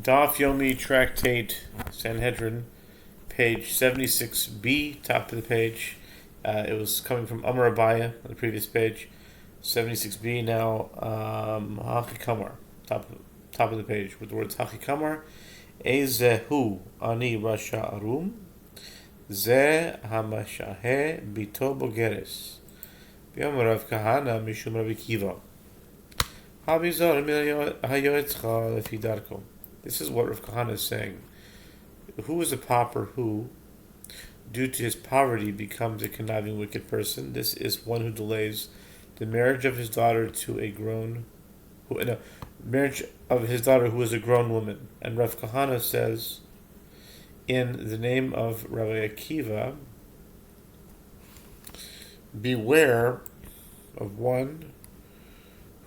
Daf Yomi Tractate Sanhedrin, page 76b, top of the page. It was coming from Amar Abaya on the previous page. 76b now, Hachikamar, top of the page, with the words Hachikamar, Ezehu Ani Rasha Arum, Ze Hamashahe Bito Bogeres, Biam Rav Kahana Mishum Rabbi Kiva. Habizar Hayoetzcha Lefi Darko. This is what Rav Kahana is saying. Who is a pauper who, due to his poverty, becomes a conniving wicked person? This is one who delays the marriage of his daughter to a grown, marriage of his daughter who is a grown woman. And Rav Kahana says, in the name of Rabbi Akiva, beware of one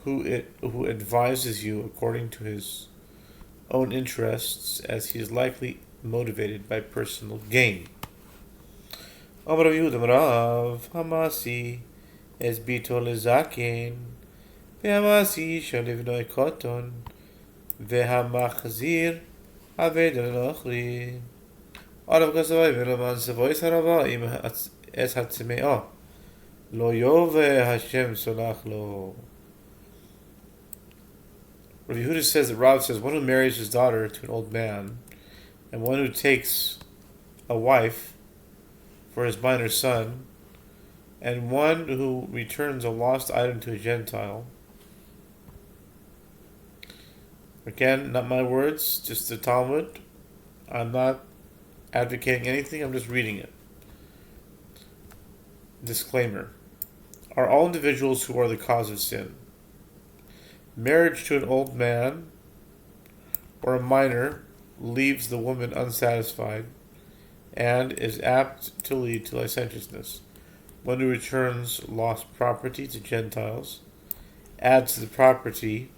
who advises you according to his own interests, as he is likely motivated by personal gain. Amar Rav Yehuda Rav Hamasi es bito lezaken vehamasi shalivnoi koton vehamachzir aved al-nochri Arav kasavai v'laman savois harava es hatzimeo lo yove Hashem solach lo. Rav Yehuda says that Rav says one who marries his daughter to an old man, and one who takes a wife for his minor son, and one who returns a lost item to a Gentile. Again, not my words, just the Talmud. I'm not advocating anything, I'm just reading it. Disclaimer. Are all individuals who are the cause of sin. Marriage to an old man or a minor leaves the woman unsatisfied and is apt to lead to licentiousness. One who returns lost property to Gentiles adds to the property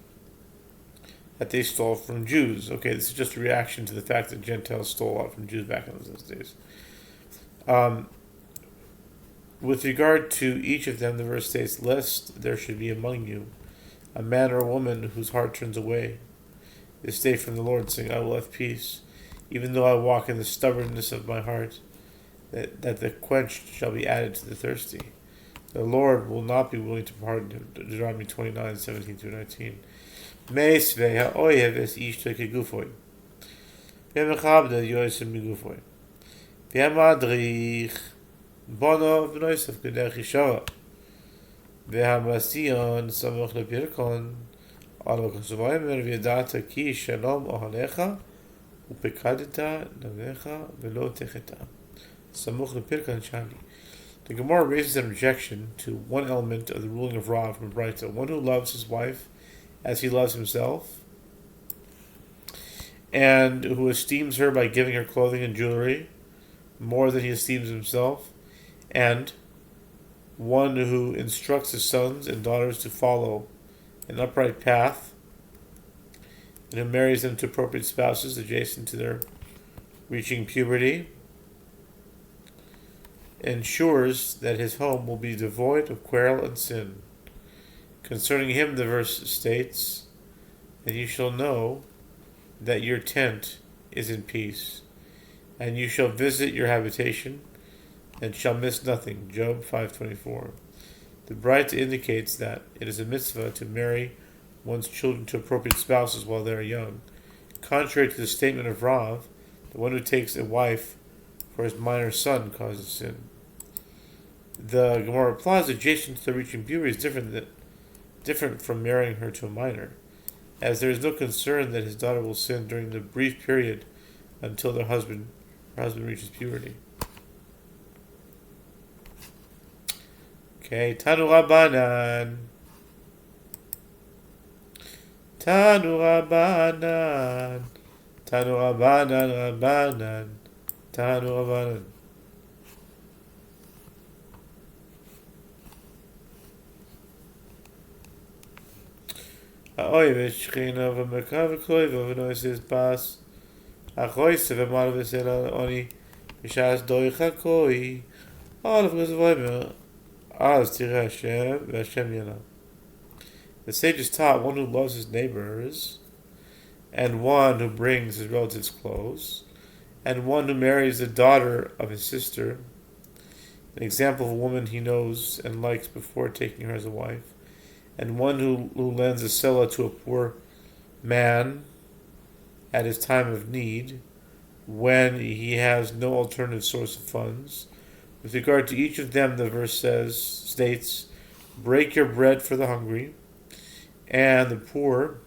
that they stole from Jews. Okay, this is just a reaction to the fact that Gentiles stole a lot from Jews back in those days. With regard to each of them, the verse states, lest there should be among you a man or a woman whose heart turns away this day from the Lord, saying, I will have peace, even though I walk in the stubbornness of my heart, that the quenched shall be added to the thirsty. The Lord will not be willing to pardon him. Deuteronomy 29, 17 through 19. Me'esvei ha'oyev es ishto kegufoy. Ve'mechabda yoysim meguffoy. Ve'amadrich bono v'noisav k'derech yishara. והמסיון סמוך לפרקון על הכסוביימר וידעת כי שלום אוהליך ופקדת נביך ולא תחתה. סמוך לפרקון שני. The Gemara raises an objection to one element of the ruling of Rav from Braita. One who loves his wife as he loves himself, and who esteems her by giving her clothing and jewelry more than he esteems himself, and one who instructs his sons and daughters to follow an upright path, and who marries them to appropriate spouses adjacent to their reaching puberty, ensures that his home will be devoid of quarrel and sin. Concerning him, the verse states, and you shall know that your tent is in peace, and you shall visit your habitation, and shall miss nothing. Job 5:24. The Braita indicates that it is a mitzvah to marry one's children to appropriate spouses while they are young. Contrary to the statement of Rav, the one who takes a wife for his minor son causes sin. The Gemara replies, adjacent to the reaching puberty is different from marrying her to a minor, as there is no concern that his daughter will sin during the brief period until her husband reaches puberty. Okay, Tanu Rabbanan. Tanu Rabbanan. Tanu Rabbanan, Rabbanan. Tanu Rabbanan. Ha'oy v'shchina v'merkav v'kloiva v'noises bas. Ha'choyse v'mal v'sel ha'oni v'shas doicha koi. All of v'zvoimer. The sage is taught one who loves his neighbors and one who brings his relatives clothes, and one who marries the daughter of his sister, an example of a woman he knows and likes before taking her as a wife, and one who lends a selah to a poor man at his time of need, when he has no alternative source of funds. With regard to each of them, the verse states, break your bread for the hungry, and the poor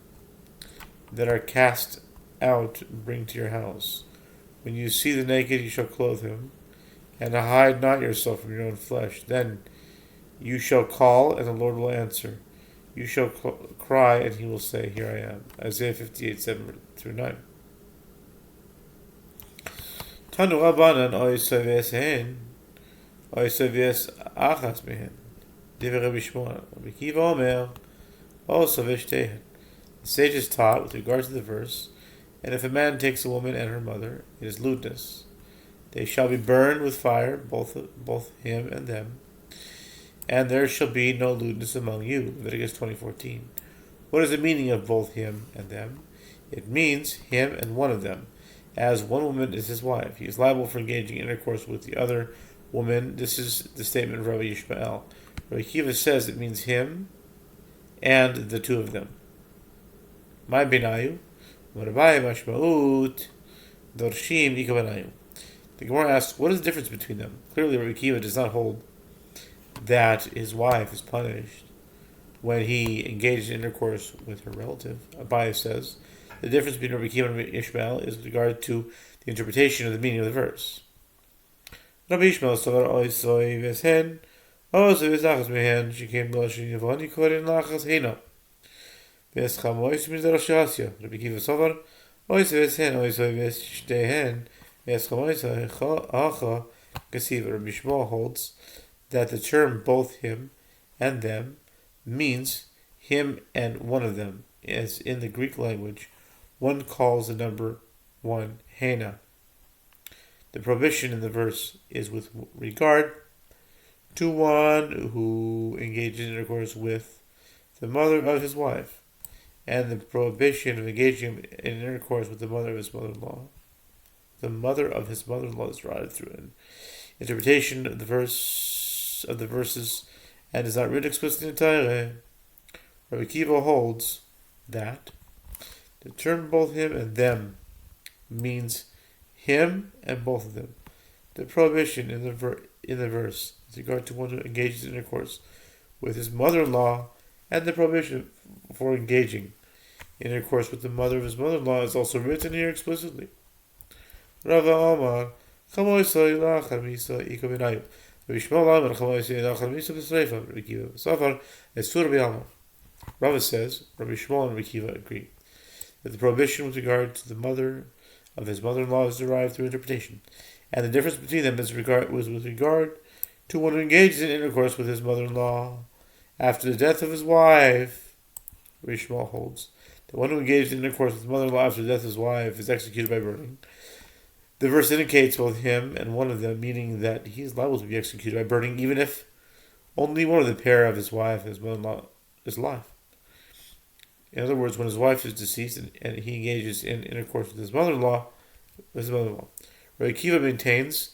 that are cast out bring to your house. When you see the naked, you shall clothe him, and hide not yourself from your own flesh. Then you shall call, and the Lord will answer. You shall cry, and he will say, here I am. Isaiah 58, 7 through 9. Tanu Rabbanan oisai v'esehen, oisai v'es achas mehen. Divrei Rabbi Shmuel, Rabbi Kiva Omer, oisai v'shtehen. The sages taught with regard to the verse, and if a man takes a woman and her mother, it is lewdness. They shall be burned with fire, both him and them, and there shall be no lewdness among you. Leviticus 20:14. What is the meaning of both him and them? It means him and one of them, as one woman is his wife. He is liable for engaging intercourse with the other woman. This is the statement of Rabbi Yishmael. Rabbi Kiva says it means him and the two of them. My benayu, Marabai mashmaut, dorshim ikabanayu. The Gemara asks, what is the difference between them? Clearly, Rabbi Kiva does not hold that his wife is punished when he engaged in intercourse with her relative. Abaye says the difference between Rabbi Kiva and Rabbi Ishmael is with regard to the interpretation of the meaning of the verse. Rabbi Ishmael sofer oisoi v'esen, oisoi v'sachas mehen, shekem b'lashin yavoni korin lachas heina. V'escham oisoi mizdarosh yasya. Rabbi Kiva sofer oisoi v'esen, oisoi v'shtehen, v'escham oisoi hacha kasiva. Rabbi Shmuel holds that the term both him and them means him and one of them, as in the Greek language, one calls the number one hena. The prohibition in the verse is with regard to one who engages in intercourse with the mother of his wife, and the prohibition of engaging in intercourse with the mother of his mother-in-law. The mother of his mother-in-law is derived through an interpretation of the verses and is not written explicitly in Torah. Rabbi Kiva holds that the term both him and them means him and both of them. The prohibition in the verse with regard to one who engages in intercourse with his mother-in-law, and the prohibition for engaging in intercourse with the mother of his mother-in-law is also written here explicitly. Rava Omar, Chamoisoi lachar misa ikaminayu. Rabbi Shmuel Amar Chamoisoi lachar misa b'sreifa. Rabbi Kiva Sofer es sur Rabbi Amar. Rava says Rabbi Shmuel and Rabbi Kiva agree that the prohibition with regard to the mother of his mother-in-law is derived through interpretation, and the difference between them was with regard to one who engages in intercourse with his mother-in-law after the death of his wife. Rabbi Shmuel holds that one who engaged in intercourse with his mother-in-law after the death of his wife is executed by burning. The verse indicates both him and one of them, meaning that he is liable to be executed by burning, even if only one of the pair of his wife and his mother-in-law is alive. In other words, when his wife is deceased and he engages in intercourse with his mother-in-law, Rabbi Kiva maintains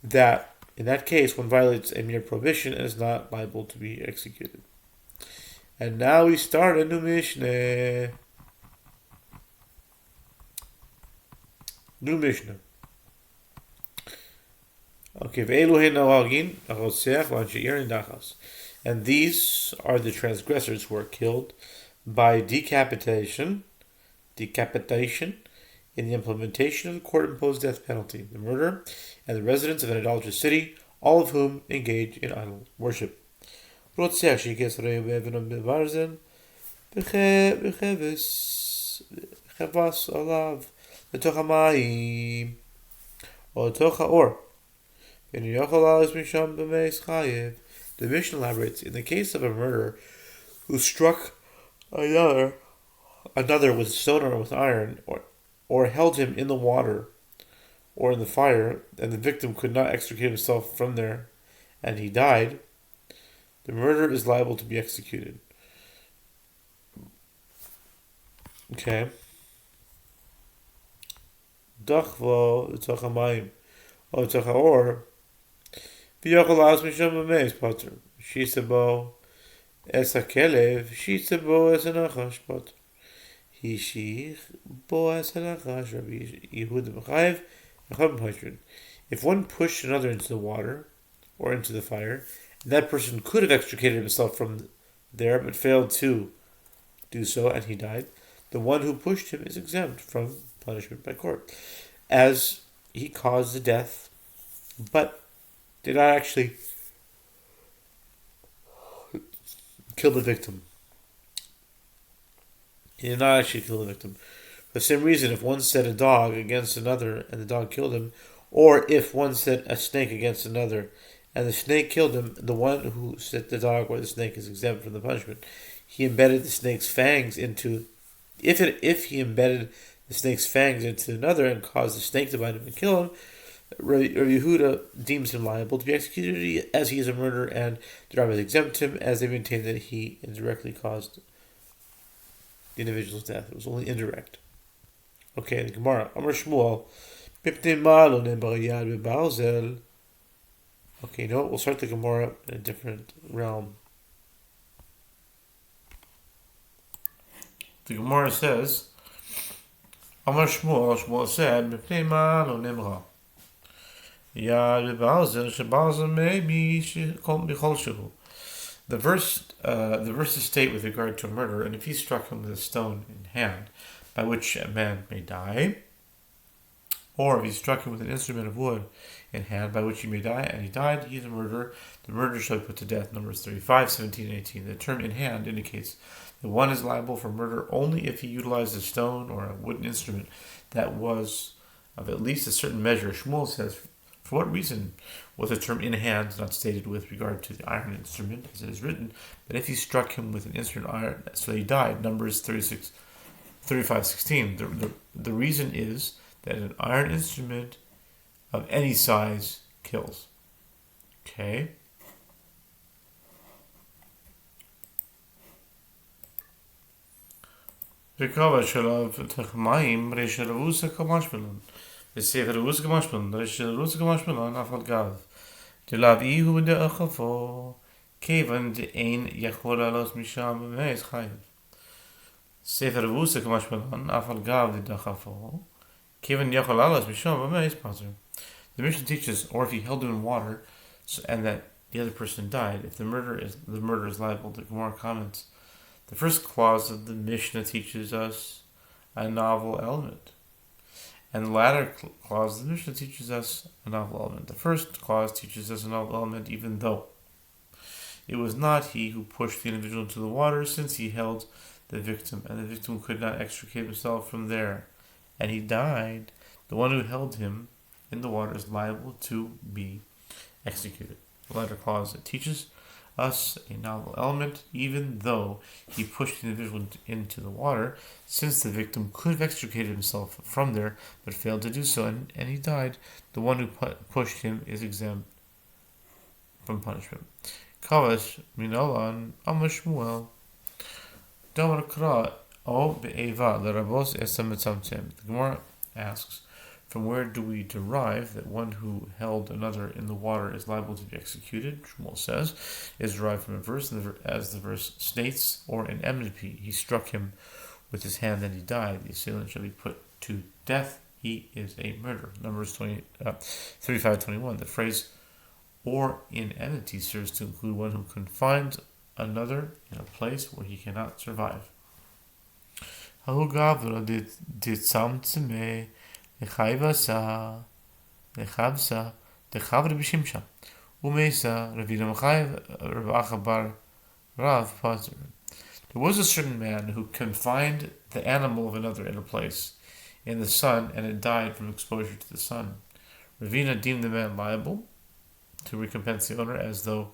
that in that case one violates a mere prohibition and is not liable to be executed. And now we start a new Mishnah. Okay, and these are the transgressors who are killed by decapitation in the implementation of the court-imposed death penalty, the murder, and the residents of an idolatrous city, all of whom engage in idol worship. The Mishnah elaborates, in the case of a murderer who struck another with stone or with iron, or held him in the water or in the fire, and the victim could not extricate himself from there, and he died, the murderer is liable to be executed. Okay. dachvo l'toch hamayim or l'toch haor v'yochel las misham b'meis potter shisa bo es hakelev shisa bo es hanachash potter hishich bo es hanachash Rabbi Yehuda b'chayev v'cham b'hashrin. If one pushed another into the water or into the fire, that person could have extricated himself from there but failed to do so and he died, the one who pushed him is exempt from punishment by court, as he caused the death but did not actually kill the victim. He did not actually kill the victim. For the same reason, if one set a dog against another and the dog killed him, or if one set a snake against another and the snake killed him, the one who set the dog or the snake is exempt from the punishment. He embedded the snake's fangs into... If he embedded the snake's fangs into another and caused the snake to bite him and kill him, Rabbi Yehuda deems him liable to be executed as he is a murderer, and the rabbis exempt him as they maintain that he indirectly caused the individual's death. It was only indirect. Okay, the Gemara. Amar Shmuel. Okay, no, we'll start the Gemara in a different realm. The Gemara says, Amar Shmuel, Shmuel said, the verses state with regard to a murder, and if he struck him with a stone in hand, by which a man may die, or if he struck him with an instrument of wood in hand, by which he may die, and he died, he is a murderer. The murderer shall be put to death. Numbers 35, 17, and 18. The term in hand indicates that one is liable for murder only if he utilized a stone or a wooden instrument that was of at least a certain measure. Shmuel says, for what reason was the term in hand not stated with regard to the iron instrument, as it is written, but if he struck him with an instrument of iron, so he died? Numbers 35, 16. The reason is that an iron instrument of any size kills. Okay. Rekava shalav techmaim reshalavus kamashmelon. The sefer ravus kamashmelon. Reshalavus kamashmelon afal gav. The lav ihu de achafo. Kevan de ein yachol alos misham b'meis chayiv. Sefer ravus kamashmelon afal gav de achafo. Kevan yachol alos misham b'meis pater. The Mishnah teaches, or if he held him in water, and that the other person died, if the murderer is liable. The Gemara comments, the first clause of the Mishnah teaches us a novel element, and the latter clause of the Mishnah teaches us a novel element. The first clause teaches us a novel element, even though it was not he who pushed the individual into the water, since he held the victim, and the victim could not extricate himself from there, and he died. The one who held him in the water is liable to be executed. The latter clause teaches us a novel element, even though he pushed the individual into the water, since the victim could have extricated himself from there, but failed to do so, and he died. The one who pushed him is exempt from punishment. Chadash minalan Amar Shmuel Damar Kra O be'eva l'rabos esam mitzamtzem. The Gemara asks, from where do we derive that one who held another in the water is liable to be executed? Shmuel says, is derived from a verse, as the verse states, or in enmity, he struck him with his hand and he died. The assailant shall be put to death. He is a murderer. Numbers 35:21. The phrase, or in enmity, serves to include one who confines another in a place where he cannot survive. Hahu gavra did tzamtzeme Lechavsa, Lechavsa, Lechavre Bishimsha, Umesa, Ravina Machayev, Rav Rav Pazer. There was a certain man who confined the animal of another in a place in the sun, and it died from exposure to the sun. Ravina deemed the man liable to recompense the owner as though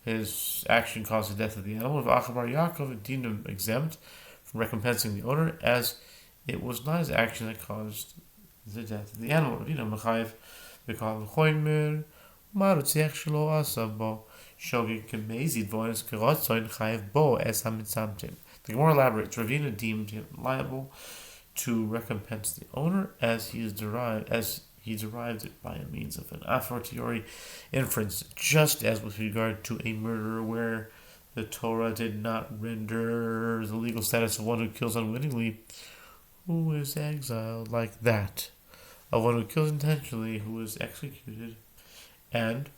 his action caused the death of the animal. Rav Yaakov deemed him exempt from recompensing the owner, as it was not his action that caused the death of the animal. Ravina Machayev v'kal v'choymer marutziach shelo asabo shogeg kemezid vo'es kerotzoin chayev bo es hamitzamtim. The Gemara elaborates, Ravina deemed him liable to recompense the owner as he derived it by means of an a fortiori inference, just as with regard to a murderer where the Torah did not render the legal status of one who kills unwittingly, who is exiled, like that of one who kills intentionally, who is executed, and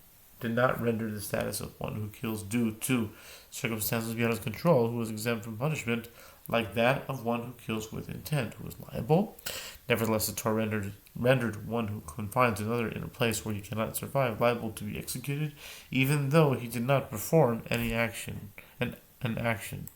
did not render the status of one who kills due to circumstances beyond his control, who is exempt from punishment, like that of one who kills with intent, who is liable. Nevertheless, the Torah rendered one who confines another in a place where he cannot survive liable to be executed, even though he did not perform any action. An action.